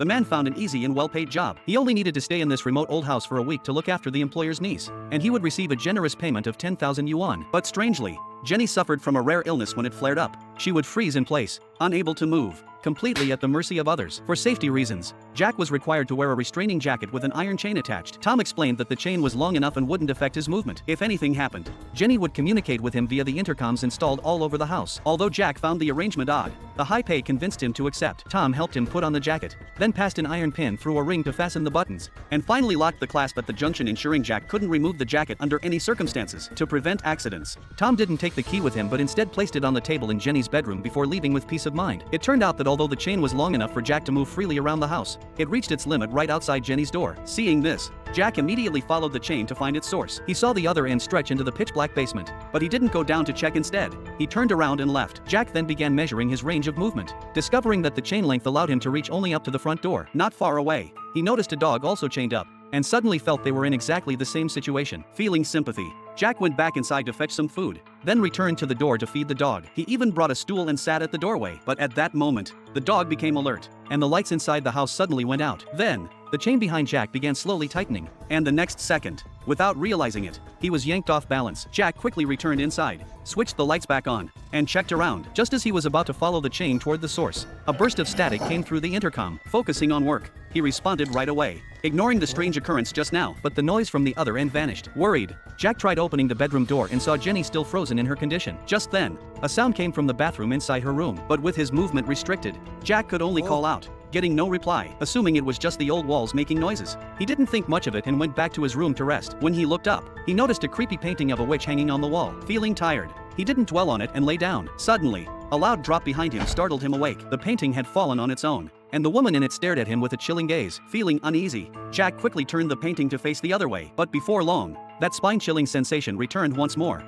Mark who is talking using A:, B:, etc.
A: The man found an easy and well-paid job. He only needed to stay in this remote old house for a week to look after the employer's niece, and he would receive a generous payment of 10,000 yuan. But strangely, Jenny suffered from a rare illness when it flared up. She would freeze in place, unable to move, completely at the mercy of others. For safety reasons, Jack was required to wear a restraining jacket with an iron chain attached. Tom explained that the chain was long enough and wouldn't affect his movement. If anything happened, Jenny would communicate with him via the intercoms installed all over the house. Although Jack found the arrangement odd, the high pay convinced him to accept. Tom helped him put on the jacket, then passed an iron pin through a ring to fasten the buttons, and finally locked the clasp at the junction, ensuring Jack couldn't remove the jacket under any circumstances. To prevent accidents, Tom didn't take the key with him but instead placed it on the table in Jenny's bedroom before leaving with peace of mind. It turned out that although the chain was long enough for Jack to move freely around the house, it reached its limit right outside Jenny's door. Seeing this, Jack immediately followed the chain to find its source. He saw the other end stretch into the pitch-black basement, but he didn't go down to check instead. He turned around and left. Jack then began measuring his range of movement, discovering that the chain length allowed him to reach only up to the front door. Not far away, he noticed a dog also chained up, and suddenly felt they were in exactly the same situation. Feeling sympathy, Jack went back inside to fetch some food, then returned to the door to feed the dog. He even brought a stool and sat at the doorway. But at that moment, the dog became alert, and the lights inside the house suddenly went out. Then, the chain behind Jack began slowly tightening, and the next second, without realizing it, he was yanked off balance. Jack quickly returned inside, switched the lights back on, and checked around. Just as he was about to follow the chain toward the source, a burst of static came through the intercom. Focusing on work, he responded right away, ignoring the strange occurrence just now. But the noise from the other end vanished. Worried, Jack tried opening the bedroom door and saw Jenny still frozen in her condition. Just then, a sound came from the bathroom inside her room, but with his movement restricted, Jack could only call out, getting no reply, assuming it was just the old walls making noises. He didn't think much of it and went back to his room to rest. When he looked up, he noticed a creepy painting of a witch hanging on the wall. Feeling tired, he didn't dwell on it and lay down. Suddenly, a loud drop behind him startled him awake. The painting had fallen on its own, and the woman in it stared at him with a chilling gaze. Feeling uneasy, Jack quickly turned the painting to face the other way. But before long, that spine-chilling sensation returned once more.